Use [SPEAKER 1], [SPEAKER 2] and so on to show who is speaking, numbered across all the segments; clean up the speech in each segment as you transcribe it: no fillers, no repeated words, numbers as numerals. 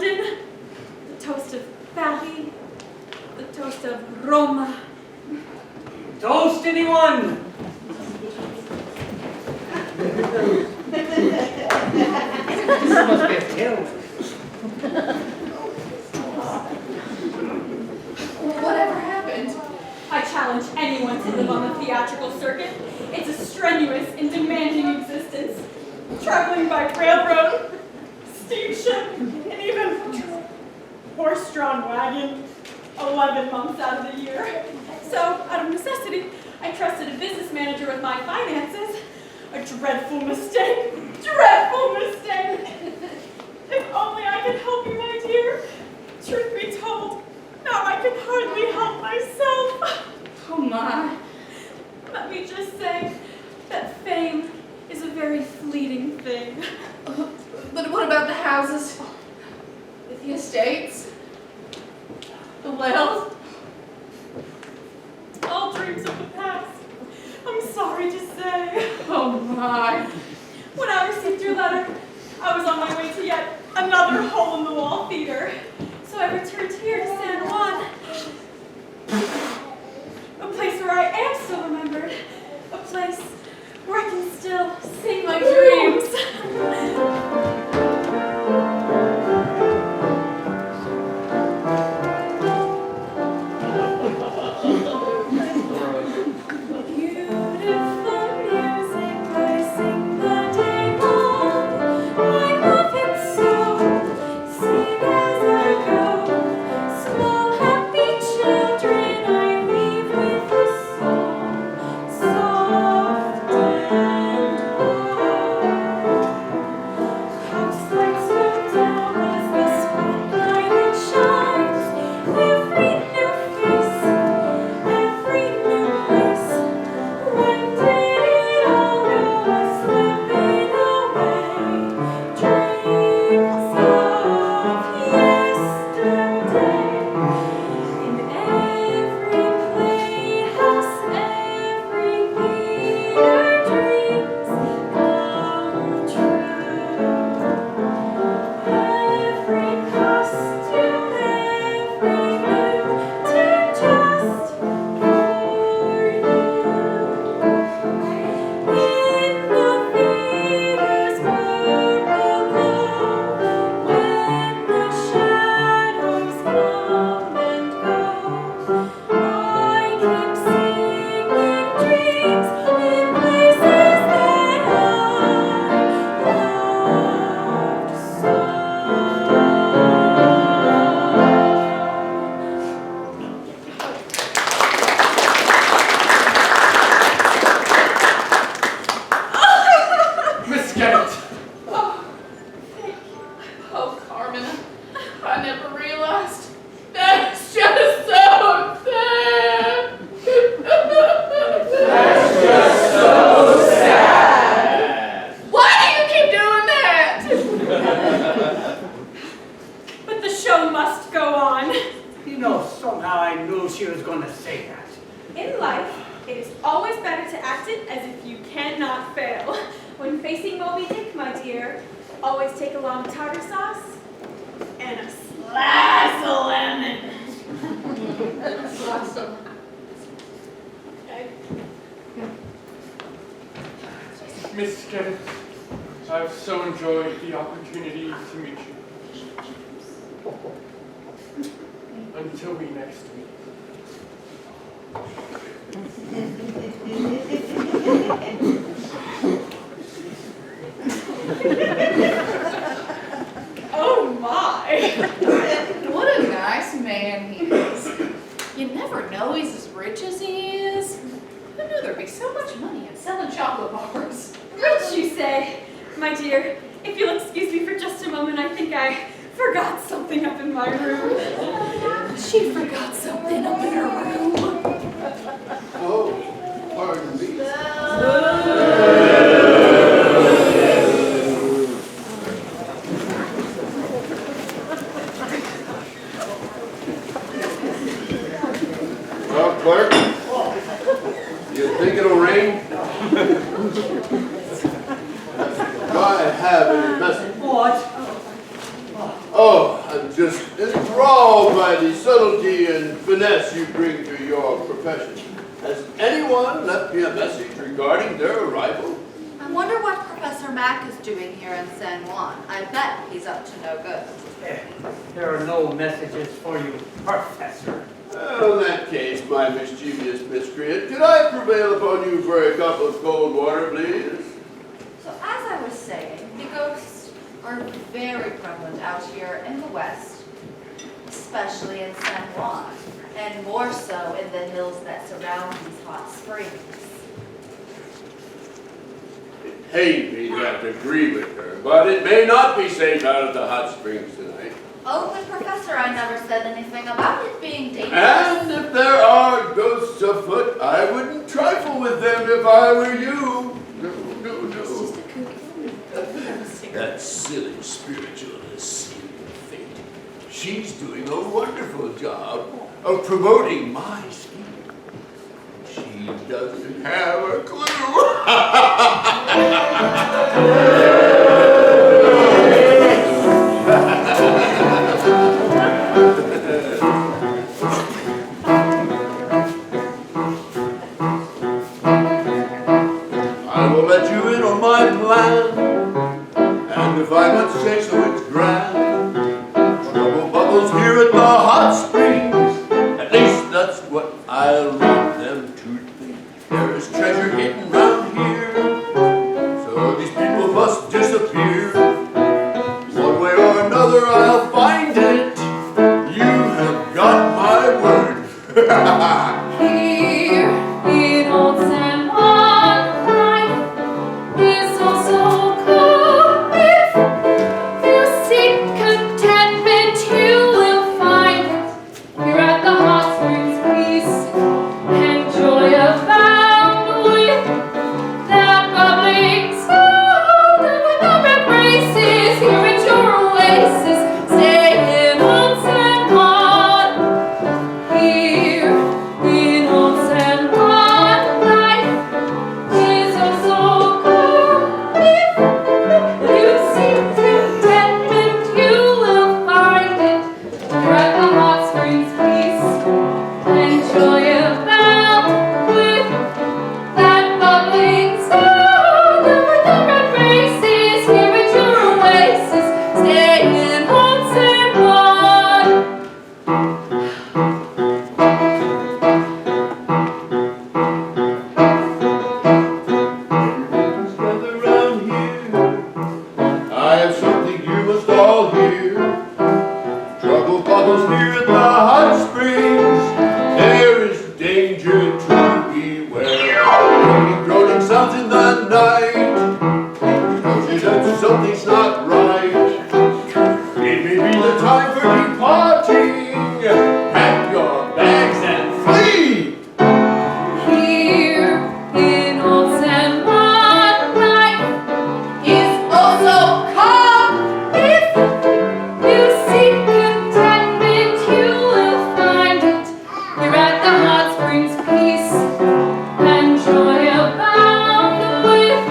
[SPEAKER 1] London, the toast of Bari, the toast of Roma.
[SPEAKER 2] Toast anyone? This must be a tailwind.
[SPEAKER 1] Whatever happened? I challenge anyone to live on the theatrical circuit. It's a strenuous and demanding existence. Traveling by railroad, steamship, and even horse-drawn wagon 11 months out of the year. So, out of necessity, I trusted a business manager with my finances. A dreadful mistake. Dreadful mistake! If only I could help you, my dear. Truth be told, now I can hardly help myself.
[SPEAKER 3] Oh my.
[SPEAKER 1] Let me just say that fame is a very fleeting thing.
[SPEAKER 3] But what about the houses? The estates? The wealth?
[SPEAKER 1] All dreams of the past. I'm sorry to say.
[SPEAKER 3] Oh my.
[SPEAKER 1] When I received your letter, I was on my way to yet another hole-in-the-wall theater. So I returned here to San Juan. A place where I am still remembered. A place where I can still sing my dreams.
[SPEAKER 4] Miss Kenneth, I've so enjoyed the opportunity to meet you. Until we next meet.
[SPEAKER 1] Oh my!
[SPEAKER 3] What a nice man he is. You never know he's as rich as he is. Who knew there'd be so much money in selling chocolate bars?
[SPEAKER 1] Rich, you say? My dear, if you'll excuse me for just a moment, I think I forgot something up in my room. She forgot something up in her room.
[SPEAKER 5] Oh, pardon me. Well, clerk, you think it'll rain? Do I have any message?
[SPEAKER 2] What?
[SPEAKER 5] Oh, I'm just enthralled by the subtlety and finesse you bring to your profession. Has anyone left me a message regarding their arrival?
[SPEAKER 6] I wonder what Professor Mack is doing here in San Juan. I bet he's up to no good.
[SPEAKER 2] There are no messages for you, Professor.
[SPEAKER 5] Well, in that case, my mischievous miscreant, could I prevail upon you for a cup of cold water, please?
[SPEAKER 6] So as I was saying, the ghosts are very prevalent out here in the West, especially in San Juan, and more so in the hills that surround these hot springs.
[SPEAKER 5] It pained me to have to agree with her, but it may not be safe out of the hot springs tonight.
[SPEAKER 6] Oh, but Professor, I never said anything about it being dangerous.
[SPEAKER 5] And if there are ghosts afoot, I wouldn't trifle with them if I were you. No.
[SPEAKER 6] It's just a kooky.
[SPEAKER 5] That silly spiritualist, Fate. She's doing a wonderful job of promoting my scheme. She doesn't have a clue. I will let you in on my plan, and if I must say so, it's grand. Trouble bubbles here at the hot springs, at least that's what I'll lead them to think. There is treasure hidden round here, so these people must disappear. One way or another I'll find it. You have got my word.
[SPEAKER 3] Here in old San Juan, life is also cold. If you seek contentment, you will find it. Here at the hot springs, peace and joy abound with that bubbling sound. And with our embraces, here at your oasis, stay in old San Juan. Here in old San Juan, life is also good. If you seek contentment, you will find it. Here at the hot springs, peace and joy abound with that bubbling sound. And with our embraces, here at your oasis, stay in old San Juan.
[SPEAKER 5] Gather round here. I have something you must all hear. Trouble bubbles here at the hot springs. There is danger to beware. Making groaning sounds in the night. Tells you that something's not right. It may be the time for departing. Pack your bags and flee.
[SPEAKER 3] Here in old San Juan, life is also calm. If you seek contentment, you will find it. Here at the hot springs, peace and joy abound with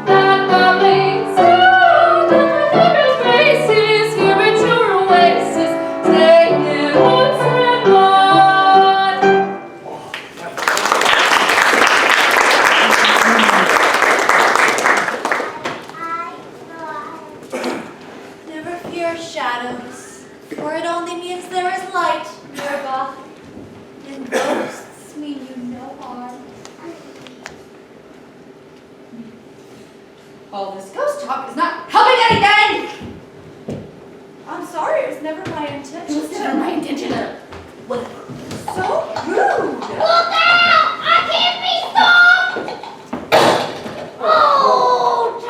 [SPEAKER 3] that bubbling sound. And with every faces, here at your oasis, stay in old San Juan.
[SPEAKER 6] Never fear shadows, for it only means there is light nearby. And ghosts mean you no harm. All this ghost talk is not helping anything! I'm sorry, it was never my intention.
[SPEAKER 3] It was never my intention to.
[SPEAKER 6] So rude!
[SPEAKER 7] Look out! I can't be stopped! Oh,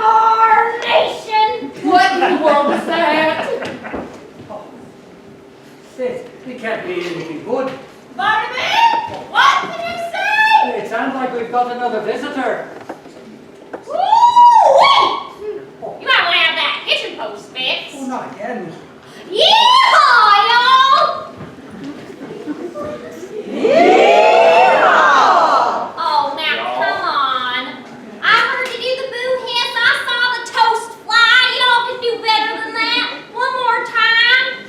[SPEAKER 7] tarnation!
[SPEAKER 3] What in the world was that?
[SPEAKER 2] It can't be anything good.
[SPEAKER 7] Barnaby! What did you say?
[SPEAKER 2] It sounds like we've got another visitor.
[SPEAKER 7] Woo-wee! You might want to have that kitchen post fixed.
[SPEAKER 2] Oh, not again.
[SPEAKER 7] Yeehaw, y'all! Oh, now come on. I heard you do the boo hiss. I saw the toast fly. Y'all can do better than that. One more time.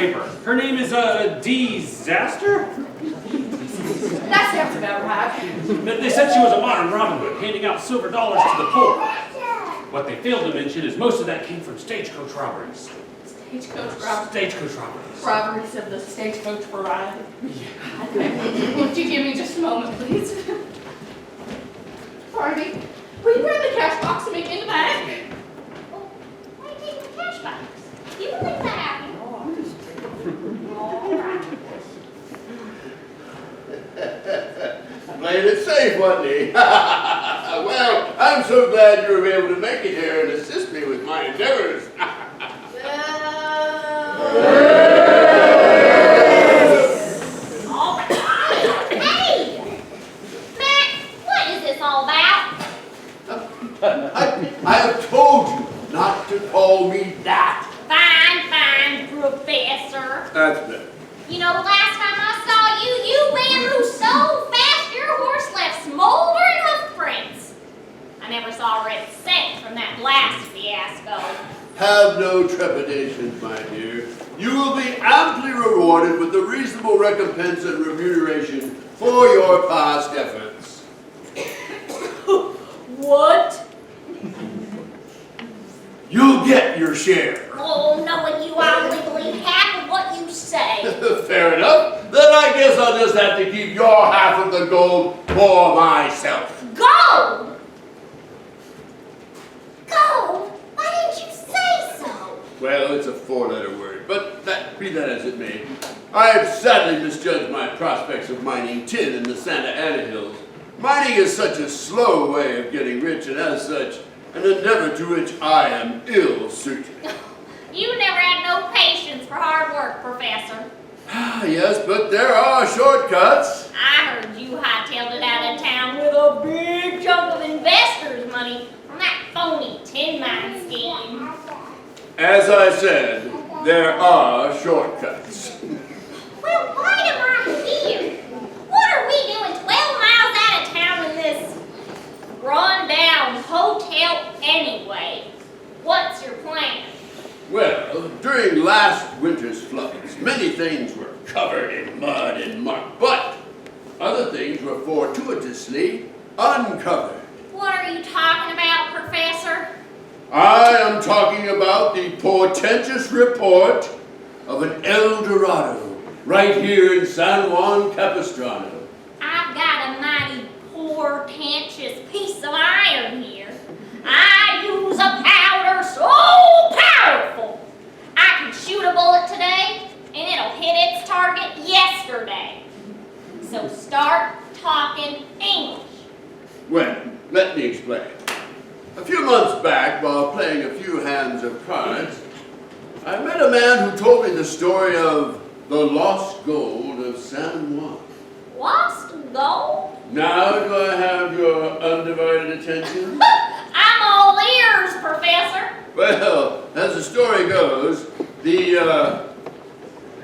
[SPEAKER 8] newspaper. Her name is, Disaster?
[SPEAKER 1] That sounds about right.
[SPEAKER 8] They said she was a modern Robin Hood, handing out silver dollars to the poor. What they failed to mention is most of that came from stagecoach robberies.
[SPEAKER 1] Stagecoach robberies.
[SPEAKER 8] Stagecoach robberies.
[SPEAKER 1] Robberies of the stagecoach variety. Okay. Would you give me just a moment, please? Pardon me. Will you grab the cash box and make it in the bag?
[SPEAKER 7] Oh, why are you taking the cash box? You can leave that out. All right.
[SPEAKER 5] Playing it safe, wasn't he? Well, I'm so glad you were able to make it here and assist me with my endeavors.
[SPEAKER 7] All right. Hey! Matt, what is this all about?
[SPEAKER 5] I have told you not to call me that.
[SPEAKER 7] Fine, Professor.
[SPEAKER 5] That's better.
[SPEAKER 7] You know, the last time I saw you, you ran through so fast your horse left smoldering hoof prints. I never saw a red cent from that last fiasco.
[SPEAKER 5] Have no trepidations, my dear. You will be amply rewarded with a reasonable recompense and remuneration for your past efforts.
[SPEAKER 7] What?
[SPEAKER 5] You'll get your share.
[SPEAKER 7] Oh, knowing you, I only believe half of what you say.
[SPEAKER 5] Fair enough. Then I guess I'll just have to keep your half of the gold for myself.
[SPEAKER 7] Gold? Gold? Why didn't you say so?
[SPEAKER 5] Well, it's a four-letter word, but be that as it may, I have sadly misjudged my prospects of mining tin in the Santa Ana Hills. Mining is such a slow way of getting rich, and as such, an endeavor to which I am ill-suited.
[SPEAKER 7] You never had no patience for hard work, Professor.
[SPEAKER 5] Yes, but there are shortcuts.
[SPEAKER 7] I heard you hightailed it out of town with a big chunk of investors' money from that phony tin mine scheme.
[SPEAKER 5] As I said, there are shortcuts.
[SPEAKER 7] Well, why am I here? What are we doing 12 miles out of town in this run-down hotel anyway? What's your plan?
[SPEAKER 5] Well, during last winter's floods, many things were covered in mud and muck, but other things were fortuitously uncovered.
[SPEAKER 7] What are you talking about, Professor?
[SPEAKER 5] I am talking about the portentous report of an El Dorado right here in San Juan Capistrano.
[SPEAKER 7] I've got a mighty portentous piece of iron here. I use a powder so powerful, I can shoot a bullet today, and it'll hit its target yesterday. So start talking English.
[SPEAKER 5] Well, let me explain. A few months back, while playing a few hands of cards, I met a man who told me the story of the lost gold of San Juan.
[SPEAKER 7] Lost gold?
[SPEAKER 5] Now do I have your undivided attention?
[SPEAKER 7] I'm all ears, Professor.
[SPEAKER 5] Well, as the story goes, the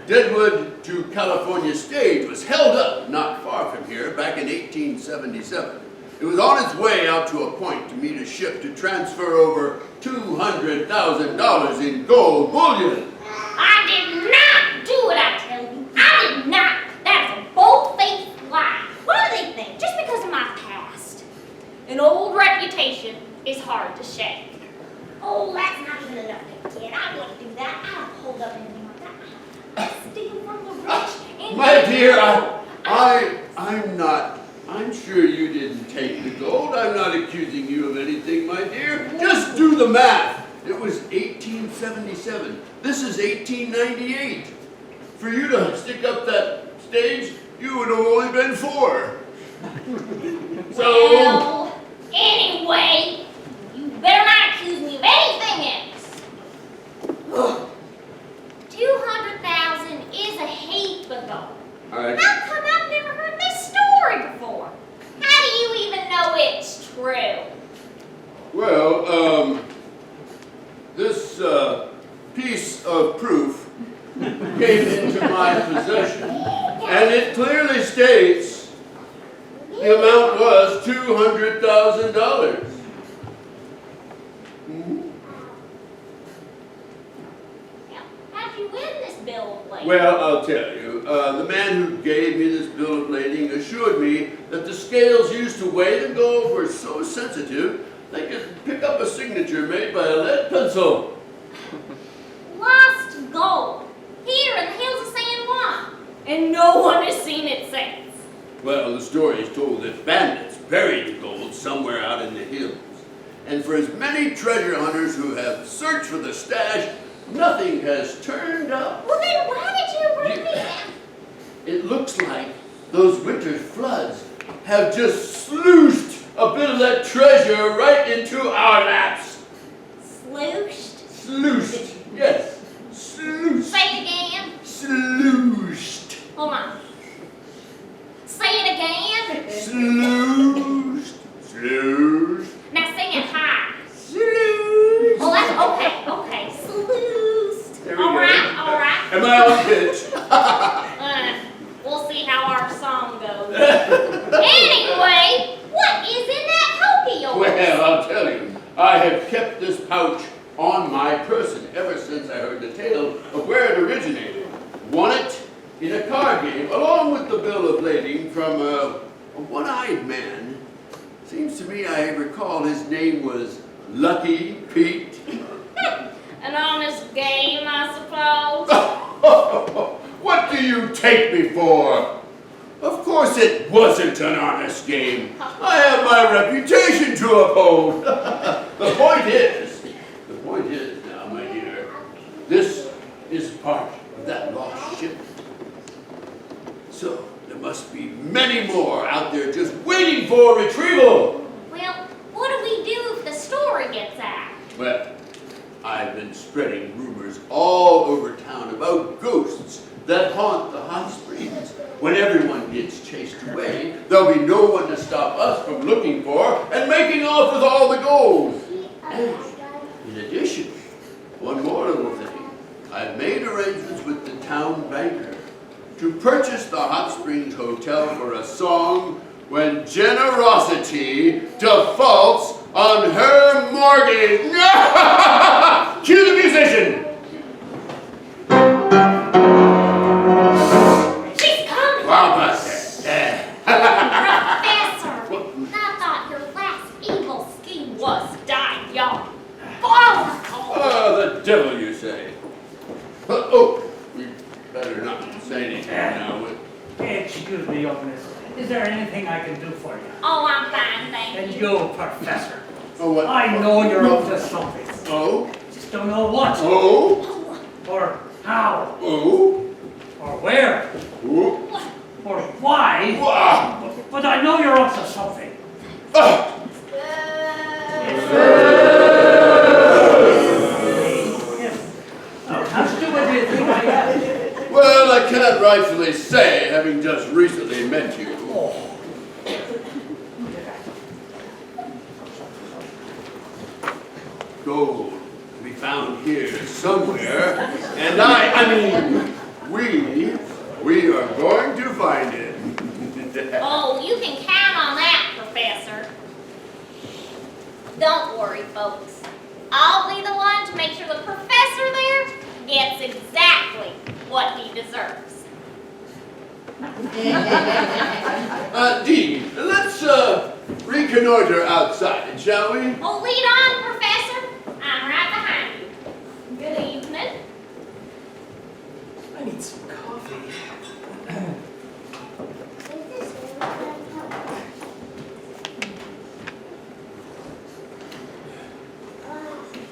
[SPEAKER 5] Deadwood to California stage was held up not far from here back in 1877. It was on its way out to a point to meet a ship to transfer over $200,000 in gold bullion.
[SPEAKER 7] I did not do it, I tell you. I did not. That is a bold-faced lie. What do they think? Just because of my past. An old reputation is hard to shake. Oh, that's not even enough, kid. I wouldn't do that. I don't hold up anything like that. I steal from the rich. And
[SPEAKER 5] My dear, I'm sure you didn't take the gold. I'm not accusing you of anything, my dear. Just do the math. It was 1877. This is 1898. For you to stick up that stage, you would have only been 4. So,
[SPEAKER 7] well, anyway, you better not accuse me of anything else. 200,000 is a heap of gold. How come I've never heard this story before? How do you even know it's true?
[SPEAKER 5] well, this piece of proof came into my possession, and it clearly states the amount was $200,000.
[SPEAKER 7] Now, how'd you win this bill of lately?
[SPEAKER 5] Well, I'll tell you. The man who gave me this bill of lading assured me that the scales used to weigh the gold were so sensitive they could pick up a signature made by a lead pencil.
[SPEAKER 7] Lost gold. Here in the hills of San Juan. And no one has seen it since.
[SPEAKER 5] Well, the story is told that bandits buried the gold somewhere out in the hills. And for as many treasure hunters who have searched for the stash, nothing has turned up.
[SPEAKER 7] Well, then why did you bring me that?
[SPEAKER 5] It looks like those winter floods have just sluiced a bit of that treasure right into our laps.
[SPEAKER 7] Slooshed?
[SPEAKER 5] Sluiced, yes. Sluiced.
[SPEAKER 7] Say it again.
[SPEAKER 5] Sluiced.
[SPEAKER 7] Hold on. Say it again.
[SPEAKER 5] Sluiced. Sluiced.
[SPEAKER 7] Now sing it high.
[SPEAKER 5] Sluiced.
[SPEAKER 7] Oh, that's okay. Sluiced.
[SPEAKER 5] There we
[SPEAKER 7] All
[SPEAKER 5] go.
[SPEAKER 7] right.
[SPEAKER 5] Am I on pitch?
[SPEAKER 7] We'll see how our song goes. Anyway, what is in that poke of yours?
[SPEAKER 5] Well, I'll tell you. I have kept this pouch on my person ever since I heard the tale of where it originated. Won it in a card game, along with the bill of lading from a one-eyed man. Seems to me I recall his name was Lucky Pete.
[SPEAKER 7] An honest game, I suppose.
[SPEAKER 5] What do you take me for? Of course it wasn't an honest game. I have my reputation to uphold. The point is now, my dear, this is part of that lost ship. So there must be many more out there just waiting for retrieval.
[SPEAKER 7] Well, what do we do if the story gets out?
[SPEAKER 5] Well, I've been spreading rumors all over town about ghosts that haunt the hot springs. When everyone gets chased away, there'll be no one to stop us from looking for and making off with all the gold. And in addition, one more little thing. I've made arrangements with the town banker to purchase the Hot Springs Hotel for a song when generosity defaults on her mortgage. Cue the musician.
[SPEAKER 7] She's coming!
[SPEAKER 5] Wow, Buster.
[SPEAKER 7] Professor! I thought your last evil scheme was die young.
[SPEAKER 5] Oh, the devil, you say. Oh, we better not say anything now.
[SPEAKER 2] Excuse me, young miss. Is there anything I can do for you?
[SPEAKER 7] Oh, I'm fine, thank
[SPEAKER 2] And
[SPEAKER 7] you.
[SPEAKER 2] you, Professor.
[SPEAKER 5] Oh, what?
[SPEAKER 2] I know you're up to something.
[SPEAKER 5] Oh?
[SPEAKER 2] Just don't know what.
[SPEAKER 5] Oh?
[SPEAKER 2] Or how.
[SPEAKER 5] Oh?
[SPEAKER 2] Or where.
[SPEAKER 5] Oh?
[SPEAKER 2] Or why.
[SPEAKER 5] Wow!
[SPEAKER 2] But I know you're up to something.
[SPEAKER 5] Ah!
[SPEAKER 2] How stupid do you think I am?
[SPEAKER 5] Well, I cannot rightfully say, having just recently met you. Gold to be found here somewhere, and we are going to find it.
[SPEAKER 7] Oh, you can count on that, Professor. Don't worry, folks. I'll be the one to make sure the professor there gets exactly what he deserves.
[SPEAKER 5] Dean, let's reconnoiter outside, shall we?
[SPEAKER 7] Oh, lead on, Professor. I'm right behind you. Good evening.
[SPEAKER 2] I need some coffee.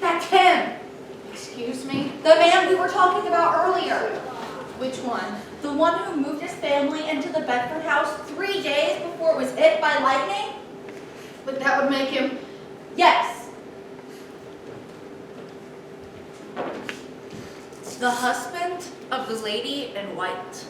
[SPEAKER 6] That's him. Excuse me? The man we were talking about earlier.
[SPEAKER 9] Which one?
[SPEAKER 6] The one who moved his family into the Bedford house 3 days before it was hit by lightning?
[SPEAKER 9] But that would make him...
[SPEAKER 6] Yes.
[SPEAKER 9] the husband of the lady in white.